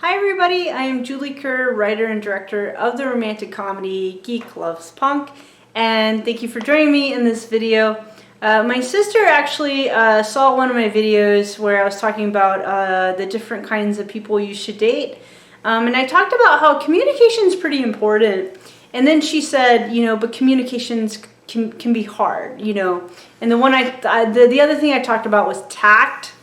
Hi everybody, I am Julie Kerr, writer and director of the romantic comedy Geek Loves Punk, and thank you for joining me in this video. My sister actually saw one of my videos where I was talking about the different kinds of people you should date, and I talked about how communication is pretty important, and then she said, but communications can be hard, and the other thing I talked about was tact.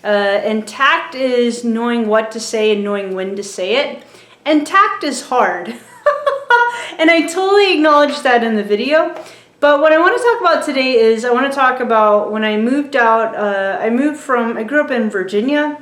And tact is knowing what to say and knowing when to say it. And tact is hard. And I totally acknowledge that in the video. But what I want to talk about today is I want to talk about when I moved out. I grew up in Virginia.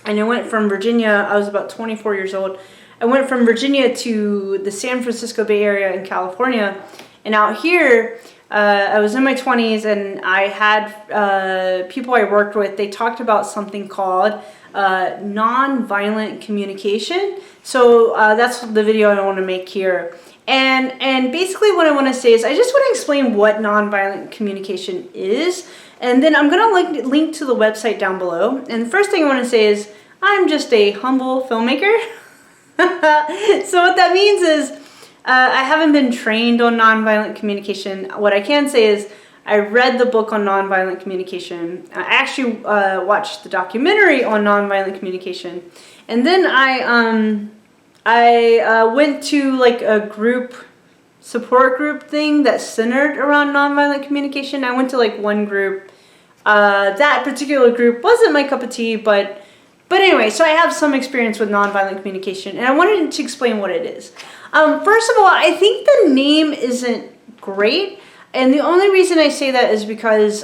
And I went from Virginia, I was about 24 years old. I went from Virginia to the San Francisco Bay Area in California. And out here, I was in my 20s and I had people I worked with, they talked about something called nonviolent communication. So that's the video I want to make here. And basically what I want to say is I just want to explain what nonviolent communication is. And then I'm going to link to the website down below. And the first thing I want to say is I'm just a humble filmmaker. So what that means is I haven't been trained on nonviolent communication. What I can say is I read the book on nonviolent communication. I actually watched the documentary on nonviolent communication. And then I went to like a support group thing that's centered around nonviolent communication. I went to like one group. That particular group wasn't my cup of tea, but anyway, so I have some experience with nonviolent communication, and I wanted to explain what it is. First of all, I think the name isn't great, and the only reason I say that is because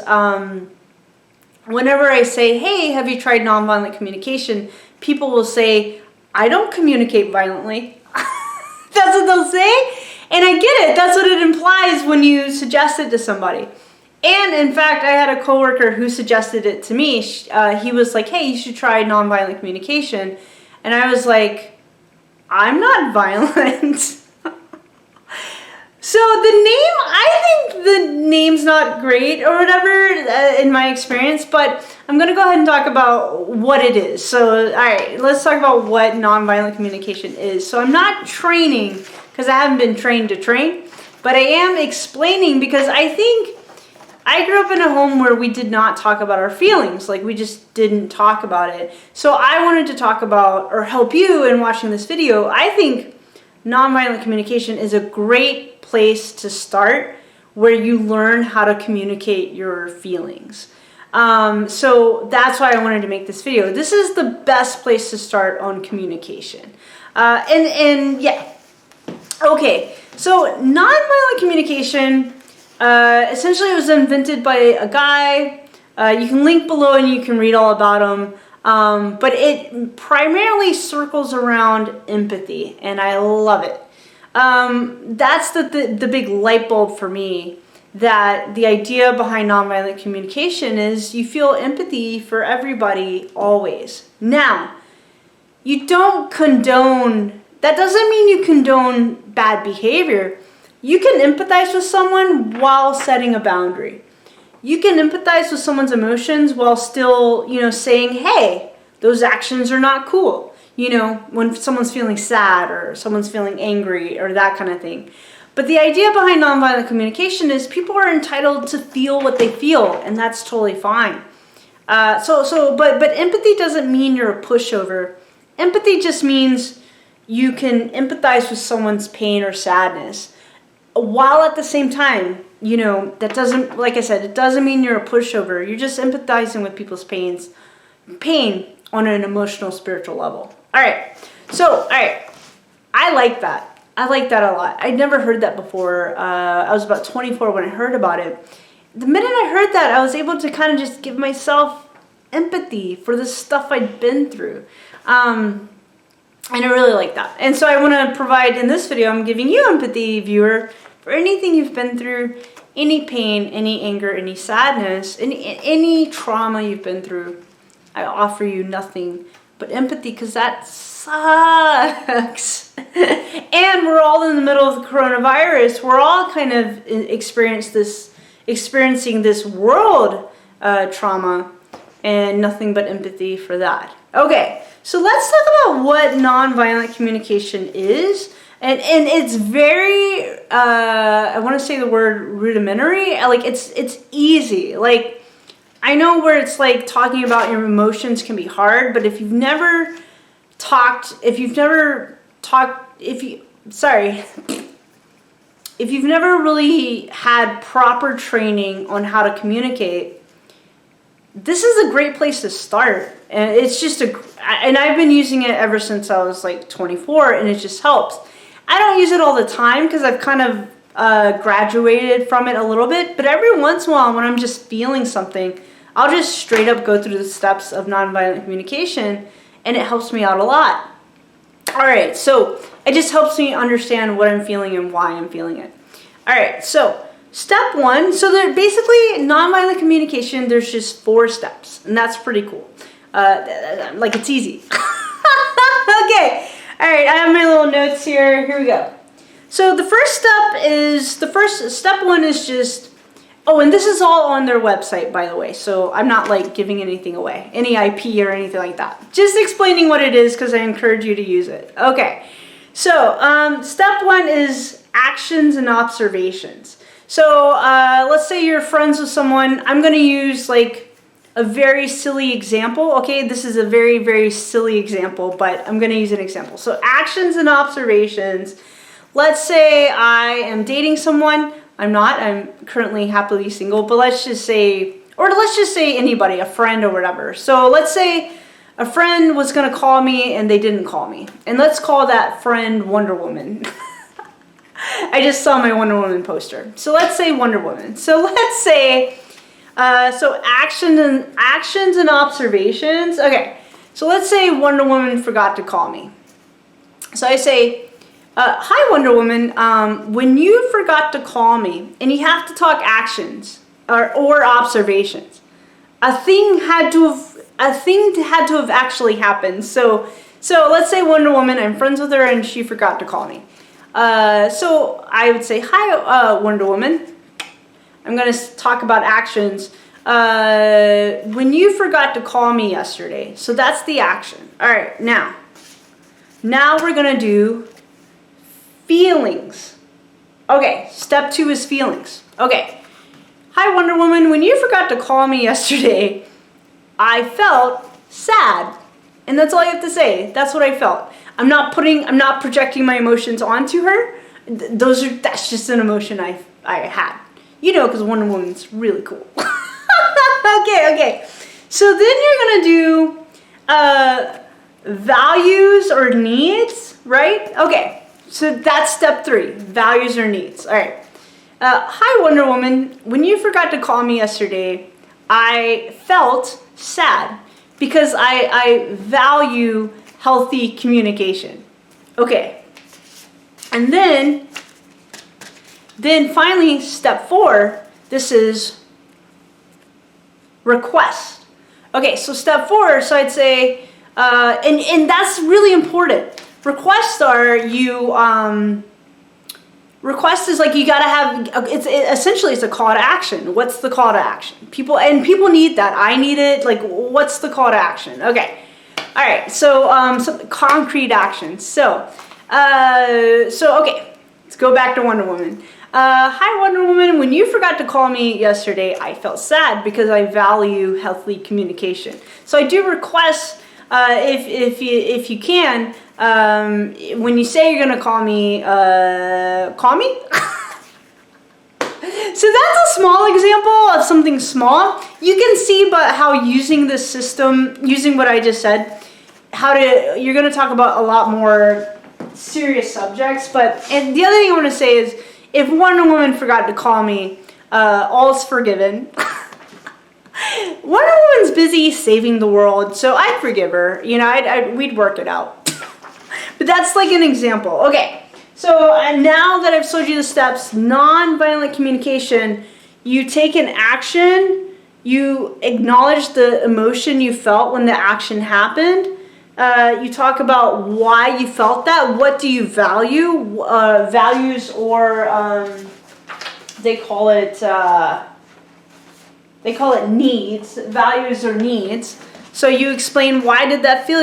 whenever I say, hey, have you tried nonviolent communication, people will say, I don't communicate violently. That's what they'll say, and I get it. That's what it implies when you suggest it to somebody. And in fact, I had a coworker who suggested it to me. He was like, hey, you should try nonviolent communication. And I was like, I'm not violent. So I think the name's not great or whatever in my experience, but I'm going to go ahead and talk about what it is. So, all right, let's talk about what nonviolent communication is. So I'm not training because I haven't been trained to train, but I am explaining because I think I grew up in a home where we did not talk about our feelings. Like, we just didn't talk about it. So I wanted to talk about, or help you in watching this video. I think nonviolent communication is a great place to start where you learn how to communicate your feelings. So that's why I wanted to make this video. This is the best place to start on communication. And yeah. Okay, so nonviolent communication, essentially it was invented by a guy. You can link below and you can read all about him. But it primarily circles around empathy, and I love it. That's the big light bulb for me, that the idea behind nonviolent communication is you feel empathy for everybody always. Now, you don't condone, that doesn't mean you condone bad behavior. You can empathize with someone while setting a boundary. You can empathize with someone's emotions while still, saying, hey, those actions are not cool. When someone's feeling sad or someone's feeling angry or that kind of thing. But the idea behind nonviolent communication is people are entitled to feel what they feel, and that's totally fine. But empathy doesn't mean you're a pushover. Empathy just means you can empathize with someone's pain or sadness, while at the same time, that doesn't, like I said, it doesn't mean you're a pushover. You're just empathizing with people's pain on an emotional, spiritual level. All right. I like that. I like that a lot. I'd never heard that before. I was about 24 when I heard about it. The minute I heard that, I was able to kind of just give myself empathy for the stuff I'd been through. And I really like that. And so I want to provide, in this video, I'm giving you empathy, viewer, for anything you've been through, any pain, any anger, any sadness, any trauma you've been through. I offer you nothing but empathy, because that sucks. And we're all in the middle of the coronavirus. We're all kind of experiencing this world trauma, and nothing but empathy for that. Okay, So let's talk about what nonviolent communication is. And it's very, I want to say the word rudimentary. Like it's easy. Like I know where it's like talking about your emotions can be hard, but if you've never really had proper training on how to communicate, this is a great place to start. And it's just and I've been using it ever since I was like 24, and it just helps. I don't use it all the time because I've kind of graduated from it a little bit, but every once in a while when I'm just feeling something, I'll just straight up go through the steps of nonviolent communication, and it helps me out a lot. All right, so it just helps me understand what I'm feeling and why I'm feeling it. All right, so step one, so there basically nonviolent communication, there's just 4 steps, and that's pretty cool. Like it's easy. Okay, all right, I have my little notes here. Here we go. So the first step one is just, oh, and this is all on their website, by the way, so I'm not like giving anything away, any IP or anything like that. Just explaining what it is because I encourage you to use it. Okay, so step one is actions and observations. So let's say you're friends with someone. I'm going to use like a very silly example. Okay, this is a very, very silly example, but I'm going to use an example. So actions and observations. Let's say I am dating someone. I'm not. I'm currently happily single, but let's just say anybody, a friend or whatever. So let's say a friend was going to call me and they didn't call me. And let's call that friend Wonder Woman. I just saw my Wonder Woman poster. So let's say Wonder Woman. So let's say, actions and observations. Okay, so let's say Wonder Woman forgot to call me. So I say, hi Wonder Woman, when you forgot to call me, and you have to talk actions or observations, a thing had to have actually happened. So let's say Wonder Woman, I'm friends with her and she forgot to call me. So I would say, hi Wonder Woman, I'm going to talk about actions. When you forgot to call me yesterday, so that's the action. All right, now we're going to do feelings. Okay, step 2 is feelings. Okay, hi Wonder Woman, when you forgot to call me yesterday, I felt sad. And that's all you have to say. That's what I felt. I'm not projecting my emotions onto her. That's just an emotion I had. You know, because Wonder Woman's really cool. Okay. So then you're going to do values or needs, right? Okay. So that's step 3, values or needs. All right. Hi, Wonder Woman. When you forgot to call me yesterday, I felt sad because I value healthy communication. Okay. And then finally, step 4, this is request. Okay, so step 4, so I'd say, and that's really important. Requests are request is like you gotta have, essentially it's a call to action. What's the call to action? People need that. I need it. Like, what's the call to action? Okay. All right. So, some concrete actions. So okay, let's go back to Wonder Woman. Hi Wonder Woman, when you forgot to call me yesterday, I felt sad because I value healthy communication. So I do request, if you can, when you say you're gonna call me, call me. So that's a small example of something small. You can see but how using this system, using what I just said, you're gonna talk about a lot more serious subjects. And the other thing I want to say is, if Wonder Woman forgot to call me, all's forgiven. Wonder Woman's busy saving the world, so I'd forgive her. You know, we'd work it out. But that's like an example. Okay, so now that I've showed you the steps, non-violent communication, you take an action, you acknowledge the emotion you felt when the action happened. You talk about why you felt that. What do you value? Values, or they call it needs. Values or needs. So you explain why did that feel,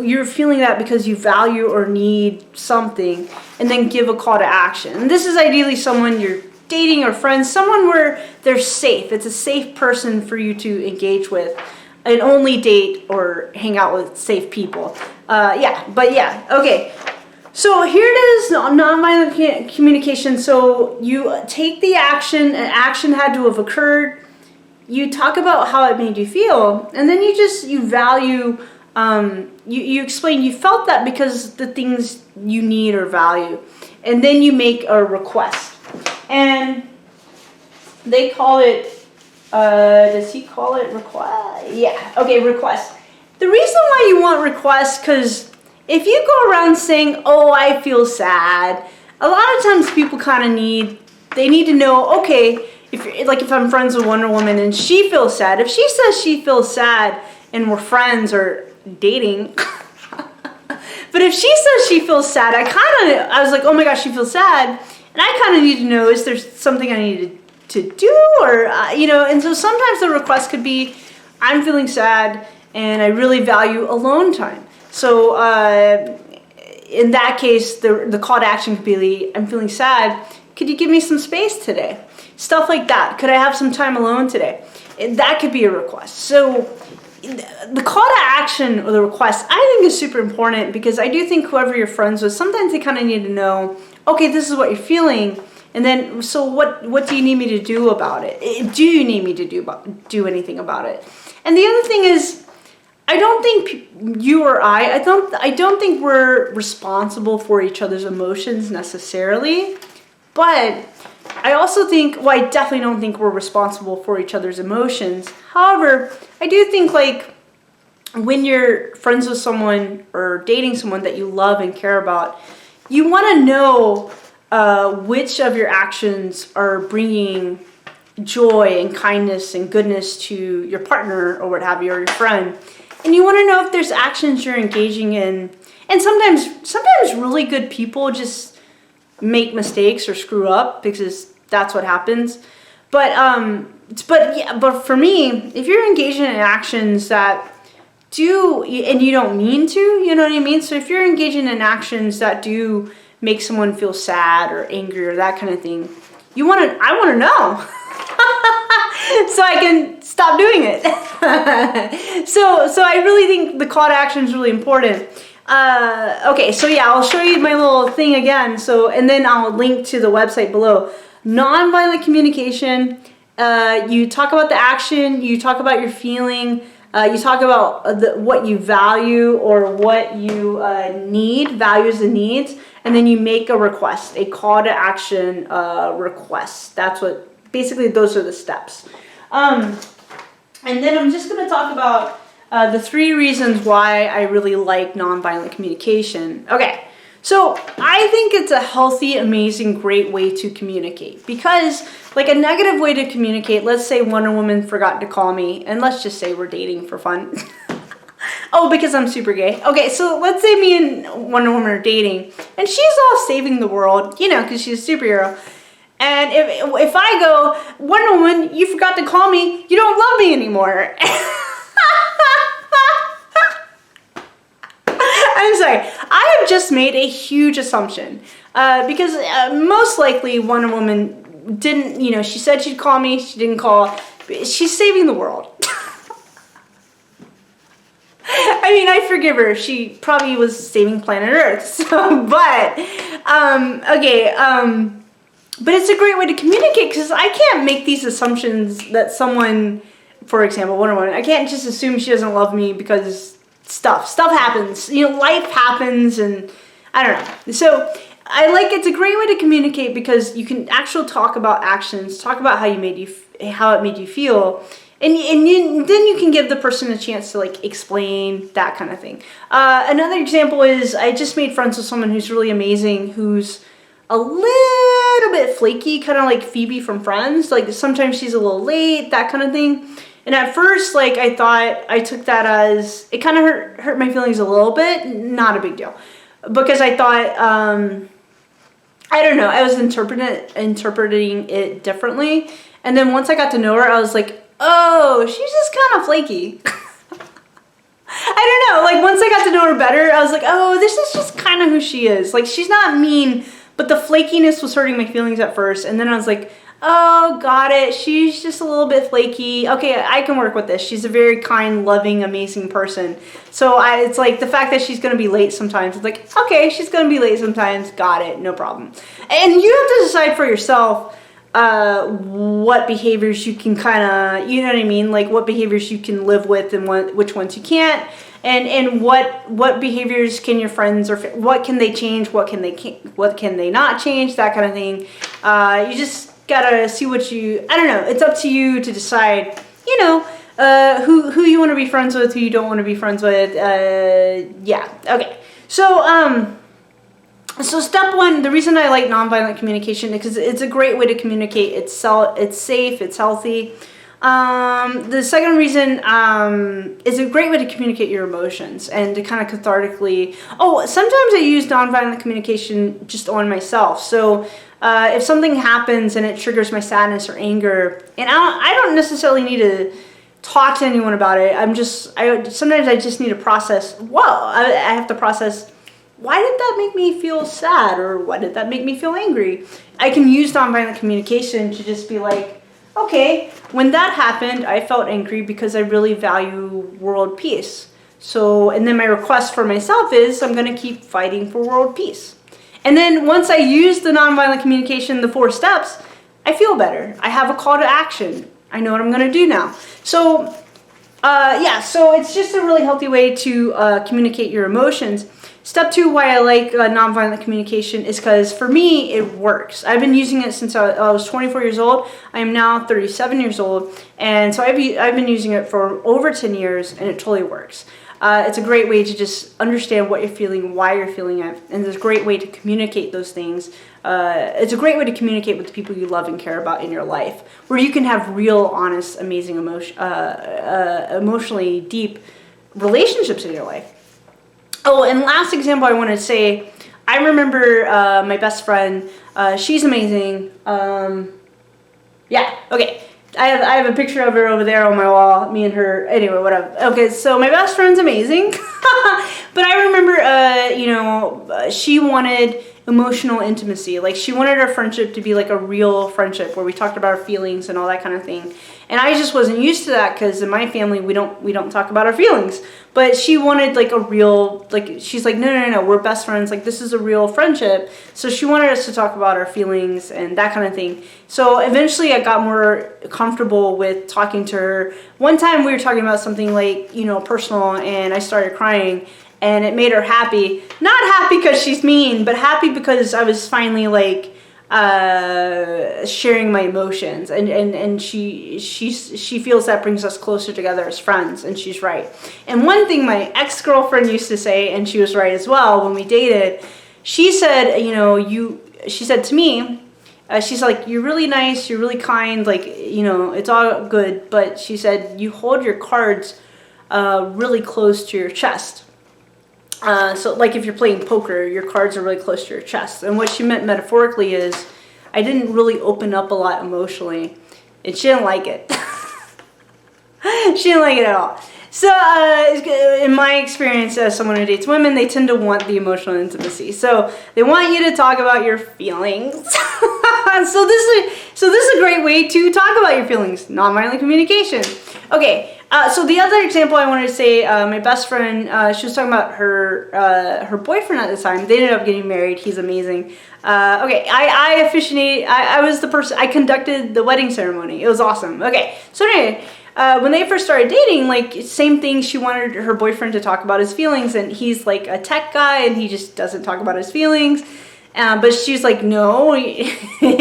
you're feeling that because you value or need something, and then give a call to action. And this is ideally someone you're dating or friends, someone where they're safe. It's a safe person for you to engage with, and only date or hang out with safe people. Okay. So here it is, nonviolent communication. So you take the action, an action had to have occurred. You talk about how it made you feel, and then you value, you explain you felt that because the things you need or value. And then you make a request. And they call it, does he call it request? Yeah, okay, request. The reason why you want requests, because if you go around saying, oh, I feel sad, a lot of times people kind of need to know, okay, if I'm friends with Wonder Woman and she feels sad, if she says she feels sad and we're friends or dating, but if she says she feels sad, I was like, oh my gosh, she feels sad, and I kind of need to know, is there something I need to do, or, and so sometimes the request could be, I'm feeling sad and I really value alone time. So in that case, the call to action could be, I'm feeling sad, could you give me some space today? Stuff like that. Could I have some time alone today? That could be a request. So the call to action or the request, I think, is super important, because I do think whoever you're friends with, sometimes they kind of need to know, okay, this is what you're feeling, and then, so what do you need me to do about it? Do you need me to do anything about it? And the other thing is, I don't think you or I don't think we're responsible for each other's emotions necessarily, but I also think, well, I definitely don't think we're responsible for each other's emotions. However, I do think, like, when you're friends with someone or dating someone that you love and care about, you want to know which of your actions are bringing joy and kindness and goodness to your partner or what have you, or your friend. And you want to know if there's actions you're engaging in. And sometimes really good people just make mistakes or screw up, because that's what happens. But for me, if you're engaging in actions that do, and you don't mean to, you know what I mean? So if you're engaging in actions that do make someone feel sad or angry or that kind of thing, I want to know. So I can stop doing it. So I really think the call to action is really important. Okay, so yeah, I'll show you my little thing again. So, and then I'll link to the website below. Nonviolent communication. You talk about the action. You talk about your feeling. You talk about what you value or what you need, values and needs, and then you make a request, a call to action request. That's what. Basically, those are the steps. And then I'm just going to talk about the 3 reasons why I really like nonviolent communication. Okay, so I think it's a healthy, amazing, great way to communicate. Because, like, a negative way to communicate, let's say Wonder Woman forgot to call me, and let's just say we're dating for fun. Oh, because I'm super gay. Okay, so let's say me and Wonder Woman are dating, and she's all saving the world, because she's a superhero. And if I go, Wonder Woman, you forgot to call me, you don't love me anymore. I'm sorry, I have just made a huge assumption. Because most likely Wonder Woman didn't, she said she'd call me, she didn't call. She's saving the world. I mean, I forgive her. She probably was saving planet Earth. So, but it's a great way to communicate, because I can't make these assumptions that someone, for example, Wonder Woman, I can't just assume she doesn't love me because stuff happens. Life happens, and I don't know. So it's a great way to communicate, because you can actually talk about actions, talk about how it made you feel, and then you can give the person a chance to, like, explain that kind of thing. Another example is, I just made friends with someone who's really amazing, who's a little bit flaky, kind of like Phoebe from Friends. Like, sometimes she's a little late, that kind of thing. And at first, like, I took that as, it kind of hurt my feelings a little bit. Not a big deal. Because I thought, I don't know, I was interpreting it differently. And then once I got to know her, I was like, oh, she's just kind of flaky. I don't know. Like, once I got to know her better, I was like, oh, this is just kind of who she is. Like, she's not mean, but the flakiness was hurting my feelings at first. And then I was like, oh, got it. She's just a little bit flaky. Okay, I can work with this. She's a very kind, loving, amazing person. So it's like the fact that she's going to be late sometimes. It's like, okay, she's going to be late sometimes. Got it. No problem. And you have to decide for yourself what behaviors you can kind of, you know what I mean? Like what behaviors you can live with and which ones you can't. And what behaviors can your friends or what can they change? What can they not change? That kind of thing. You just gotta see what I don't know. It's up to you to decide, you know, who you want to be friends with, who you don't want to be friends with. Yeah. Okay. So step one, the reason I like nonviolent communication is because it's a great way to communicate. It's safe, it's healthy. The second reason is a great way to communicate your emotions and to kind of cathartically. Oh, sometimes I use nonviolent communication just on myself. So if something happens and it triggers my sadness or anger, and I don't necessarily need to talk to anyone about it. Sometimes I just need to process. Whoa, I have to process. Why did that make me feel sad, or why did that make me feel angry? I can use nonviolent communication to just be like, okay, when that happened, I felt angry because I really value world peace. So, and then my request for myself is I'm going to keep fighting for world peace. And then once I use the nonviolent communication, the 4 steps, I feel better. I have a call to action. I know what I'm going to do now. So, so it's just a really healthy way to communicate your emotions. Step 2, why I like nonviolent communication is because for me, it works. I've been using it since I was 24 years old. I am now 37 years old. And so I've been using it for over 10 years, and it totally works. It's a great way to just understand what you're feeling, why you're feeling it, and it's a great way to communicate those things. It's a great way to communicate with the people you love and care about in your life, where you can have real, honest, amazing, emotionally deep relationships in your life. Oh, and last example I want to say, I remember my best friend. She's amazing. Yeah, okay. I have a picture of her over there on my wall, me and her, anyway, whatever. Okay, so my best friend's amazing. But I remember, she wanted emotional intimacy. Like, she wanted our friendship to be like a real friendship where we talked about our feelings and all that kind of thing. And I just wasn't used to that because in my family, we don't talk about our feelings. But she wanted like a real, like, she's like, no, we're best friends. Like, this is a real friendship. So she wanted us to talk about our feelings and that kind of thing. So eventually I got more comfortable with talking to her. One time we were talking about something like, personal, and I started crying. And it made her happy. Not happy because she's mean, but happy because I was finally like sharing my emotions, and she feels that brings us closer together as friends, and she's right. And one thing my ex-girlfriend used to say, and she was right as well, when we dated, she said, she said to me, she's like, you're really nice, you're really kind, like, it's all good, but she said, you hold your cards really close to your chest. So like if you're playing poker, your cards are really close to your chest. And what she meant metaphorically is I didn't really open up a lot emotionally, and she didn't like it. She didn't like it at all. So in my experience as someone who dates women, they tend to want the emotional intimacy. So they want you to talk about your feelings. So this is a great way to talk about your feelings, nonviolent communication. Okay. So the other example I wanted to say, my best friend, she was talking about her boyfriend at the time. They ended up getting married. He's amazing. Okay, I was the person, I conducted the wedding ceremony. It was awesome. Okay, so anyway, when they first started dating, like, same thing, she wanted her boyfriend to talk about his feelings, and he's like a tech guy, and he just doesn't talk about his feelings. But she's like, no, he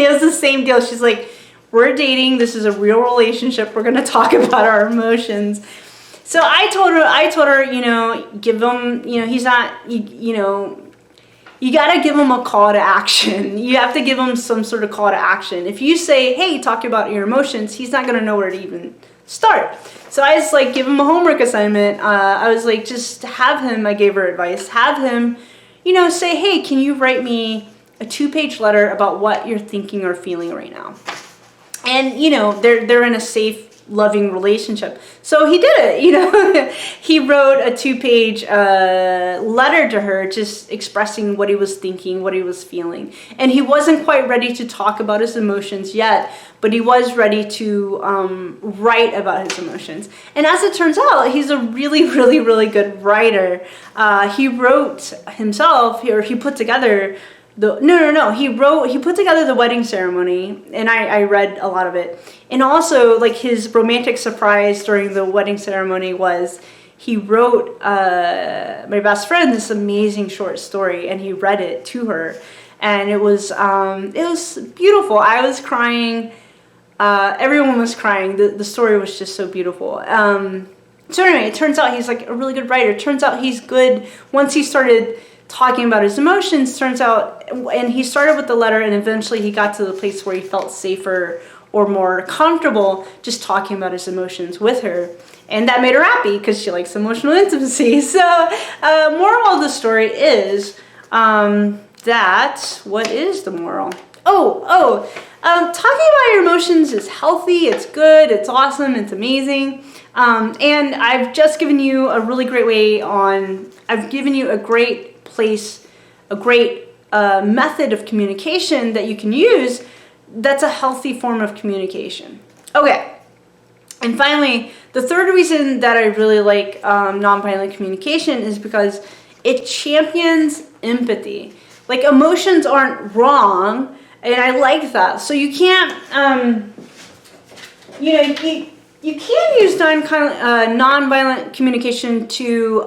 has the same deal. She's like, we're dating. This is a real relationship. We're going to talk about our emotions. So I told her, give him, he's not, you got to give him a call to action. You have to give him some sort of call to action. If you say, hey, talk about your emotions, he's not going to know where to even start. So I just like give him a homework assignment. I was like, just have him, I gave her advice, have him, say, hey, can you write me a 2-page letter about what you're thinking or feeling right now? And, they're in a safe loving relationship. So he did it, you know. He wrote a 2-page letter to her, just expressing what he was thinking, what he was feeling. And he wasn't quite ready to talk about his emotions yet, but he was ready to write about his emotions. And as it turns out, he's a really, really, really good writer. He wrote himself, or he put together he put together the wedding ceremony, and I read a lot of it. And also, like, his romantic surprise during the wedding ceremony was he wrote my best friend this amazing short story, and he read it to her, and it was beautiful. I was crying. Everyone was crying. The story was just so beautiful. So anyway, it turns out he's like a really good writer. It turns out he's good once he started talking about his emotions. Turns out, and he started with the letter, and eventually he got to the place where he felt safer or more comfortable just talking about his emotions with her, and that made her happy because she likes emotional intimacy. So moral of the story is that, what is the moral? Talking about your emotions is healthy, it's good, it's awesome, it's amazing. And I've just given you a really great I've given you a great place, a great method of communication that you can use that's a healthy form of communication. Okay, and finally, the third reason that I really like nonviolent communication is because it champions empathy. Like, emotions aren't wrong, and I like that. So you can't, you can use nonviolent communication to,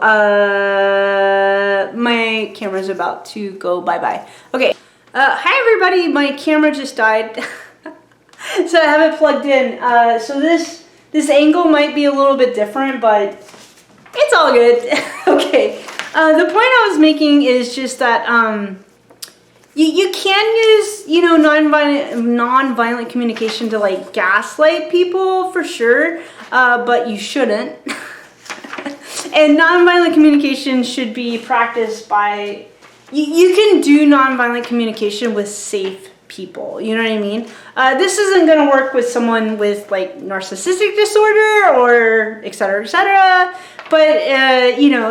my camera's about to go bye-bye. Okay, hi everybody, my camera just died, so I have it plugged in. So this angle might be a little bit different, but it's all good. Okay, the point I was making is just that, you can use, nonviolent communication to, like, gaslight people for sure, but you shouldn't. And nonviolent communication should be practiced by, you can do nonviolent communication with safe people, you know what I mean? This isn't going to work with someone with, like, narcissistic disorder or et cetera, but,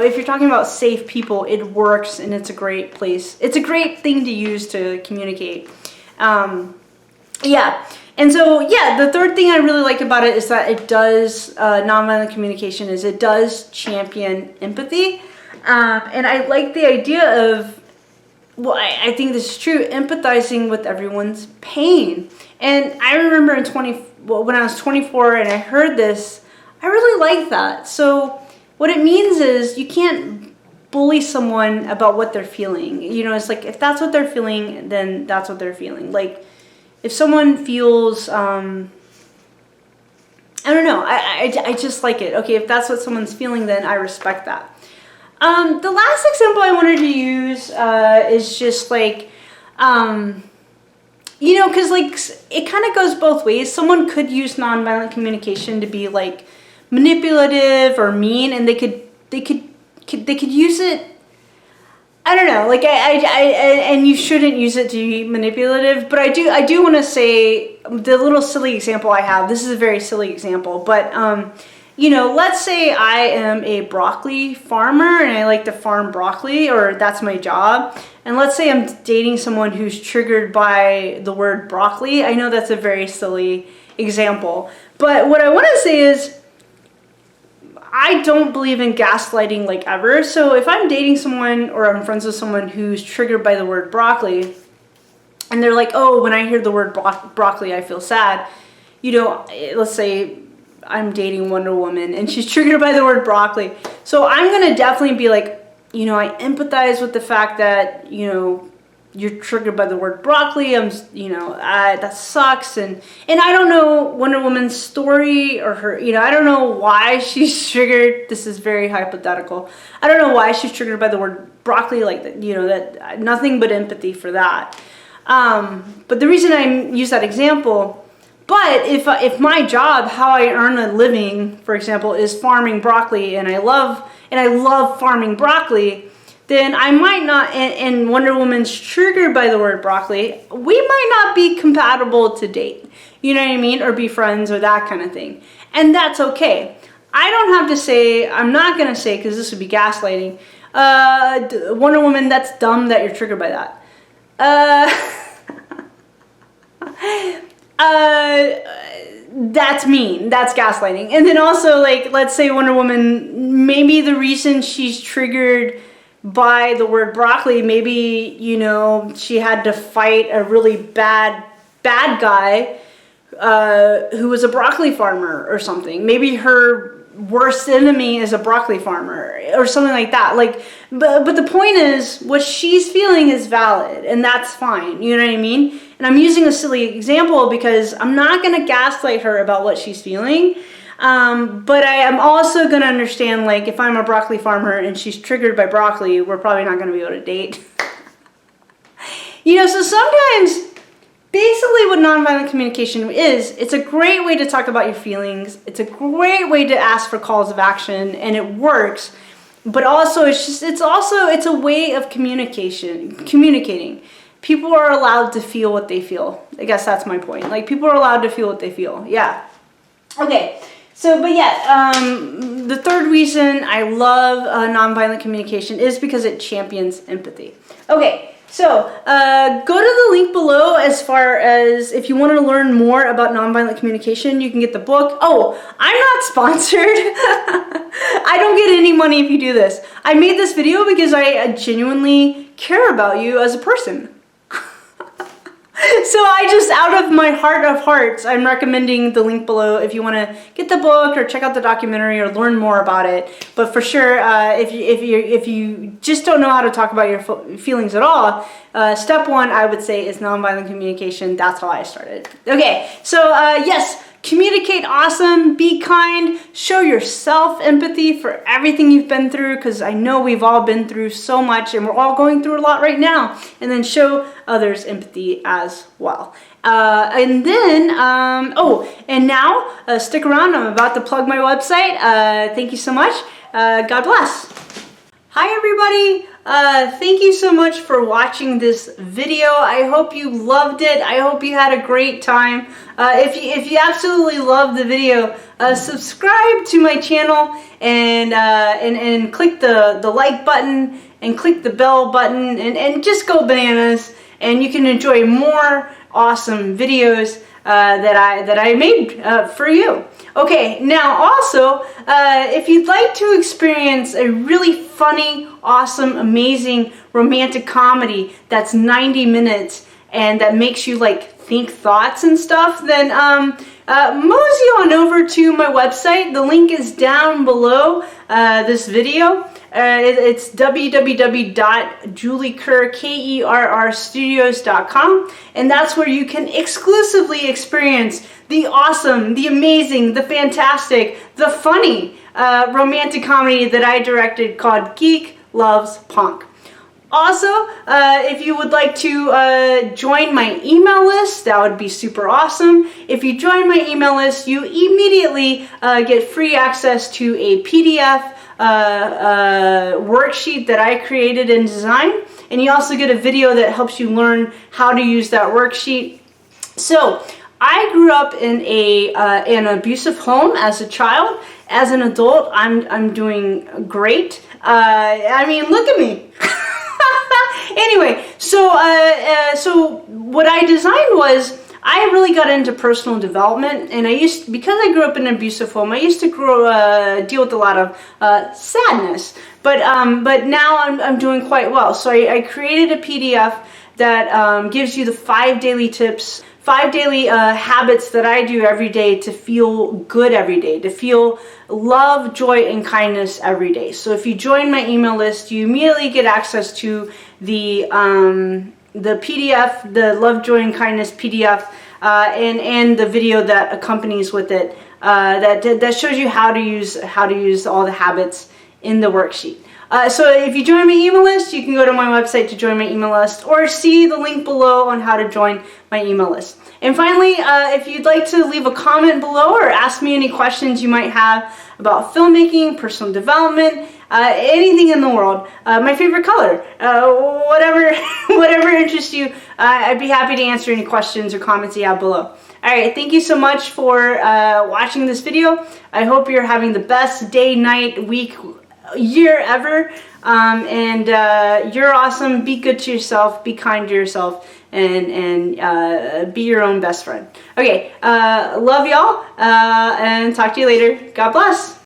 if you're talking about safe people, it works, and it's a great place. It's a great thing to use to communicate. Yeah. And so, yeah, the third thing I really like about it is that it does, nonviolent communication is it does champion empathy. And I like the idea of, well, I think this is true, empathizing with everyone's pain. And I remember when I was 24 and I heard this, I really liked that. So what it means is you can't bully someone about what they're feeling. It's like, if that's what they're feeling, then that's what they're feeling. Like, if someone feels, I don't know, I just like it. Okay, if that's what someone's feeling, then I respect that. The last example I wanted to use is just like, because, like, it kind of goes both ways. Someone could use nonviolent communication to be, like, manipulative or mean, and they could use it. I don't know, like, and you shouldn't use it to be manipulative, but I do want to say the little silly example I have. This is a very silly example, but let's say I am a broccoli farmer and I like to farm broccoli, or that's my job. And let's say I'm dating someone who's triggered by the word broccoli. I know that's a very silly example, but what I want to say is, I don't believe in gaslighting, like, ever. So if I'm dating someone or I'm friends with someone who's triggered by the word broccoli, and they're like, oh, when I hear the word broccoli, I feel sad. Let's say I'm dating Wonder Woman and she's triggered by the word broccoli. So I'm going to definitely be like, I empathize with the fact that, you're triggered by the word broccoli. That sucks. And I don't know Wonder Woman's story or her, I don't know why she's triggered. This is very hypothetical. I don't know why she's triggered by the word broccoli like that, that nothing but empathy for that. But the reason I use that example, but if my job, how I earn a living, for example, is farming broccoli, and I love farming broccoli, then I might not, and Wonder Woman's triggered by the word broccoli, we might not be compatible to date. You know what I mean? Or be friends or that kind of thing. And that's okay. I don't have to say, I'm not going to say, because this would be gaslighting, Wonder Woman, that's dumb that you're triggered by that. That's mean. That's gaslighting. And then also, like, let's say Wonder Woman, maybe the reason she's triggered by the word broccoli, maybe, you know, she had to fight a really bad guy who was a broccoli farmer or something. Maybe her worst enemy is a broccoli farmer or something like that. Like, but the point is, what she's feeling is valid, and that's fine. You know what I mean? And I'm using a silly example because I'm not going to gaslight her about what she's feeling. But I am also going to understand, like, if I'm a broccoli farmer and she's triggered by broccoli, we're probably not going to be able to date. You know, so sometimes, basically what nonviolent communication is, it's a great way to talk about your feelings. It's a great way to ask for calls of action, and it works. But also, it's a way of communicating. People are allowed to feel what they feel. I guess that's my point. Like, people are allowed to feel what they feel. Yeah. Okay. So, but yeah, the third reason I love nonviolent communication is because it champions empathy. Okay. So, go to the link below as far as if you want to learn more about nonviolent communication, you can get the book. Oh, I'm not sponsored. I don't get any money if you do this. I made this video because I genuinely care about you as a person. So I just, out of my heart of hearts, I'm recommending the link below if you want to get the book or check out the documentary or learn more about it. But for sure, if you just don't know how to talk about your feelings at all, step one, I would say, is nonviolent communication. That's how I started. Okay, so yes. Communicate awesome, be kind, show yourself empathy for everything you've been through, because I know we've all been through so much and we're all going through a lot right now, and then show others empathy as well. And then, and now, stick around, I'm about to plug my website. Thank you so much. God bless. Hi everybody. Thank you so much for watching this video. I hope you loved it. I hope you had a great time. If you absolutely loved the video, subscribe to my channel and click the like button and click the bell button and just go bananas, and you can enjoy more awesome videos that I made for you. Okay, now also, if you'd like to experience a really funny, awesome, amazing romantic comedy that's 90 minutes and that makes you like think thoughts and stuff, then mosey on over to my website. The link is down below this video. It's www.juliekerrstudios.com, and that's where you can exclusively experience the awesome, the amazing, the fantastic, the funny romantic comedy that I directed called Geek Loves Punk. Also, if you would like to join my email list, that would be super awesome. If you join my email list, you immediately get free access to a PDF worksheet that I created and designed, and you also get a video that helps you learn how to use that worksheet. So, I grew up in an abusive home as a child. As an adult, I'm doing great. I mean, look at me. Anyway, so what I designed was, I really got into personal development, and because I grew up in an abusive home, I used to deal with a lot of sadness. But now I'm doing quite well. So I created a PDF that gives you the 5 daily tips, 5 daily habits that I do every day to feel good every day, to feel love, joy, and kindness every day. So if you join my email list, you immediately get access to the PDF, the Love, Joy, and Kindness PDF, and the video that accompanies with it, that shows you how to use all the habits in the worksheet. So if you join my email list, you can go to my website to join my email list, or see the link below on how to join my email list. And finally, if you'd like to leave a comment below or ask me any questions you might have about filmmaking, personal development, anything in the world, my favorite color, whatever whatever interests you. I'd be happy to answer any questions or comments you have below. Alright, thank you so much for watching this video. I hope you're having the best day, night, week, year ever. You're awesome. Be good to yourself. Be kind to yourself. And be your own best friend. Okay, love y'all. And talk to you later. God bless.